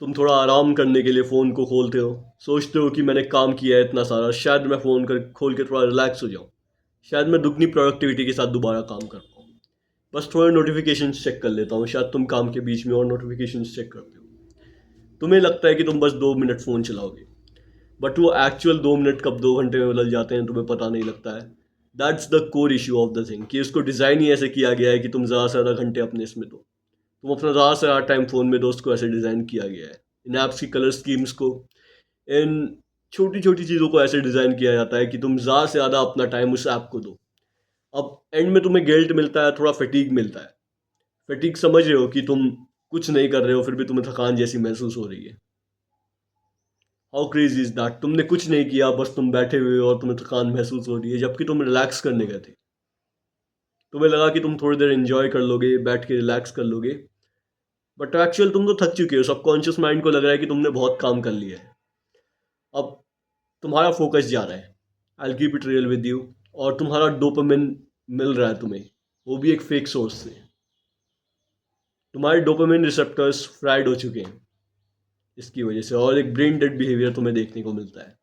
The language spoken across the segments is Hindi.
तुम थोड़ा आराम करने के लिए फ़ोन को खोलते हो, सोचते हो कि मैंने काम किया है इतना सारा, शायद मैं फ़ोन कर खोल के थोड़ा रिलैक्स हो जाऊँ, शायद मैं दुगनी प्रोडक्टिविटी के साथ दोबारा काम कर पाऊँ, बस थोड़े नोटिफिकेशंस चेक कर लेता हूँ। शायद तुम काम के बीच में और नोटिफिकेशंस चेक करते हो, तुम्हें लगता है कि तुम बस 2 मिनट फ़ोन चलाओगे, बट वो एक्चुअल 2 मिनट कब 2 घंटे में बदल जाते हैं तुम्हें पता नहीं लगता है। That's the core issue of the thing कि इसको डिज़ाइन ही ऐसे किया गया है कि तुम ज़्यादा से ज़्यादा घंटे अपने इसमें दो, तुम अपना ज़्यादा से ज़्यादा टाइम फ़ोन में दो, उसको ऐसे डिज़ाइन किया गया है। इन ऐप्स की कलर स्कीम्स को, इन छोटी छोटी चीज़ों को ऐसे डिज़ाइन किया जाता है कि तुम ज़्यादा से ज़्यादा अपना टाइम उस ऐप को दो। अब एंड में तुम्हें गिल्ट मिलता है, थोड़ा फटीग मिलता है। फटीग समझ रहे हो कि तुम कुछ नहीं कर रहे हो फिर भी तुम्हें थकान जैसी महसूस हो रही है। हाउ क्रेजी इज दैट, तुमने कुछ नहीं किया, बस तुम बैठे हुए हो और तुम्हें थकान महसूस हो रही है, जबकि तुम रिलैक्स करने गए थे। तुम्हें लगा कि तुम थोड़ी देर एंजॉय कर लोगे, बैठ के रिलैक्स कर लोगे, बट एक्चुअल तुम तो थक चुके हो। सबकॉन्शियस माइंड को लग रहा है कि तुमने बहुत काम कर लिया है। अब तुम्हारा फोकस जा रहा है, I will keep it real with you, और तुम्हारा डोपामिन मिल रहा है तुम्हें, वो भी एक फेक सोर्स से। तुम्हारे डोपामिन रिसेप्टर्स फ्राइड हो चुके हैं इसकी वजह से, और एक ब्रेन डेड बिहेवियर तुम्हें देखने को मिलता है।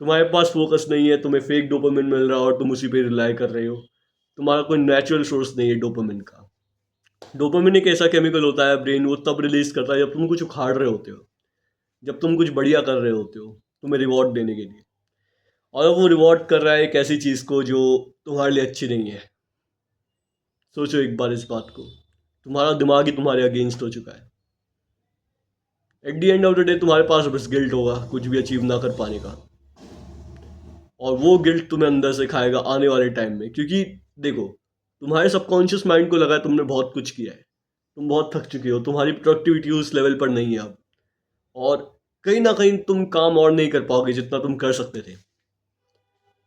तुम्हारे पास फोकस नहीं है, तुम्हें फेक डोपामिन मिल रहा है और तुम उसी पे रिलाई कर रहे हो। तुम्हारा कोई नेचुरल सोर्स नहीं है डोपामिन का। डोपामिन एक ऐसा केमिकल होता है, ब्रेन वो तब रिलीज करता है जब तुम कुछ उखाड़ रहे होते हो, जब तुम कुछ बढ़िया कर रहे होते हो, तुम्हें रिवॉर्ड देने के लिए। और अब वो रिवॉर्ड कर रहा है एक ऐसी चीज़ को जो तुम्हारे लिए अच्छी नहीं है। सोचो एक बार इस बात को, तुम्हारा दिमाग ही तुम्हारे अगेंस्ट हो चुका है। At the end of the day तुम्हारे पास बस गिल्ट होगा कुछ भी अचीव ना कर पाने का, और वो गिल्ट तुम्हें अंदर से खाएगा आने वाले टाइम में। क्योंकि देखो, तुम्हारे सबकॉन्शियस माइंड को लगा है तुमने बहुत कुछ किया है, तुम बहुत थक चुके हो, तुम्हारी प्रोडक्टिविटी उस लेवल पर नहीं है अब, और कहीं ना कहीं तुम काम और नहीं कर पाओगे जितना तुम कर सकते थे।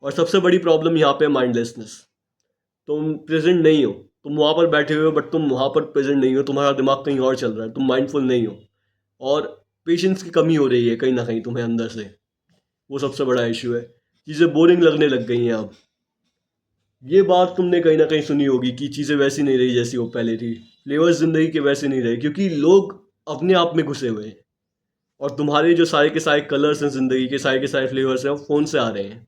और सबसे बड़ी प्रॉब्लम यहाँ पे माइंडलेसनेस। तुम प्रेजेंट नहीं हो, तुम वहाँ पर बैठे हुए हो बट तुम वहाँ पर प्रेजेंट नहीं हो, तुम्हारा दिमाग कहीं और चल रहा है, तुम माइंडफुल नहीं हो। और पेशेंस की कमी हो रही है कहीं ना कहीं तुम्हें अंदर से, वो सबसे बड़ा इशू है। चीज़ें बोरिंग लगने लग गई हैं अब। ये बात तुमने कहीं ना कहीं सुनी होगी कि चीज़ें वैसी नहीं रही जैसी वो पहले थी, फ्लेवर्स ज़िंदगी के वैसे नहीं रहे, क्योंकि लोग अपने आप में घुसे हुए हैं। और तुम्हारे जो सारे के सारे कलर्स हैं ज़िंदगी के सारे फ्लेवर्स हैं, वो फ़ोन से आ रहे हैं।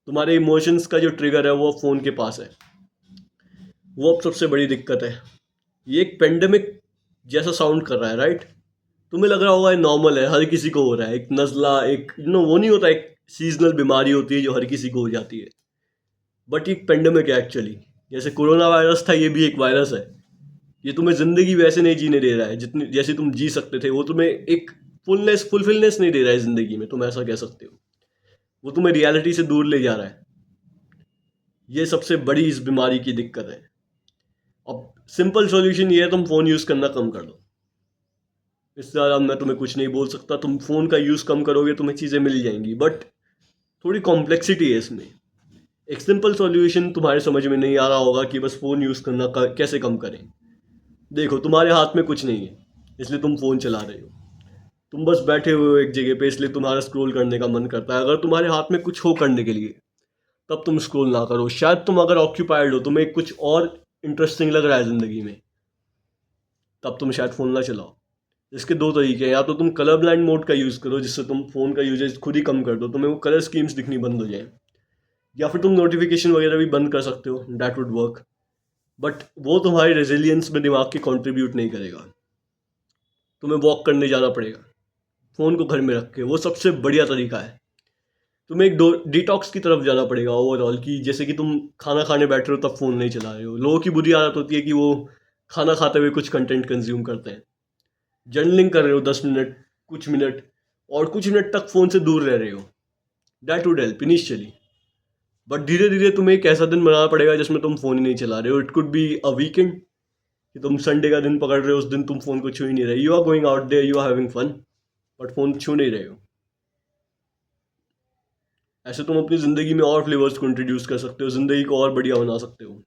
तुम्हारे इमोशंस का जो ट्रिगर है वो फ़ोन के पास है। वो अब सबसे बड़ी दिक्कत है। ये एक पेंडेमिक जैसा साउंड कर रहा है, राइट? तुम्हें लग रहा होगा ये नॉर्मल है, हर किसी को हो रहा है, एक नज़ला, एक वो नहीं होता, एक सीजनल बीमारी होती है जो हर किसी को हो जाती है। बट ये एक पेंडेमिक है एक्चुअली। जैसे कोरोना वायरस था, ये भी एक वायरस है। ये तुम्हें ज़िंदगी वैसे नहीं जीने दे रहा है जितनी जैसे तुम जी सकते थे, वो तुम्हें एक फुलफिलनेस नहीं दे रहा है ज़िंदगी में, तुम ऐसा कह सकते हो। वो तुम्हें रियलिटी से दूर ले जा रहा है। ये सबसे बड़ी इस बीमारी की दिक्कत है। अब सिंपल सॉल्यूशन ये है, तुम फ़ोन यूज़ करना कम कर दो। इससे ज़्यादा मैं तुम्हें कुछ नहीं बोल सकता। तुम फ़ोन का यूज़ कम करोगे, तुम्हें चीज़ें मिल जाएंगी, बट थोड़ी कॉम्प्लेक्सिटी है इसमें। एक सिंपल सॉल्यूशन तुम्हारे समझ में नहीं आ रहा होगा कि बस फ़ोन यूज़ करना कैसे कम करें। देखो, तुम्हारे हाथ में कुछ नहीं है इसलिए तुम फ़ोन चला रहे हो। तुम बस बैठे हुए हो एक जगह पे इसलिए तुम्हारा स्क्रॉल करने का मन करता है। अगर तुम्हारे हाथ में कुछ हो करने के लिए, तब तुम स्क्रॉल ना करो। शायद तुम अगर ऑक्यूपाइड हो, तुम्हें कुछ और इंटरेस्टिंग लग रहा है ज़िंदगी में, तब तुम शायद फ़ोन ना चलाओ। इसके दो तरीके हैं, या तो तुम कलर ब्लाइंड मोड का यूज़ करो जिससे तुम फ़ोन का यूजेज खुद ही कम कर दो, तुम्हें वो कलर स्कीम्स दिखनी बंद हो जाए, या फिर तुम नोटिफिकेशन वगैरह भी बंद कर सकते हो, डैट वुड वर्क। बट वो तुम्हारी रेजिलियंस में दिमाग की कंट्रीब्यूट नहीं करेगा। तुम्हें वॉक करने जाना पड़ेगा फ़ोन को घर में रख के, वो सबसे बढ़िया तरीका है। तुम्हें एक डिटॉक्स की तरफ जाना पड़ेगा ओवरऑल, कि जैसे कि तुम खाना खाने बैठ रहे हो तब फ़ोन नहीं चला रहे हो। लोगों की बुरी आदत होती है कि वो खाना खाते हुए कुछ कंटेंट कंज्यूम करते हैं, जर्नलिंग कर रहे हो 10 मिनट, कुछ मिनट, और कुछ मिनट तक फ़ोन से दूर रह रहे हो। That would help initially, but धीरे धीरे तुम्हें एक ऐसा दिन बनाना पड़ेगा जिसमें तुम फ़ोन ही नहीं चला रहे हो। It could be a weekend, कि तुम संडे का दिन पकड़ रहे हो, उस दिन तुम फ़ोन को छू ही नहीं रहे। You are going out there, you are having fun, but phone छू नहीं रहे हो। ऐसे तुम अपनी ज़िंदगी में और फ्लेवर्स को इंट्रोड्यूस कर सकते हो, ज़िंदगी को और बढ़िया बना सकते हो।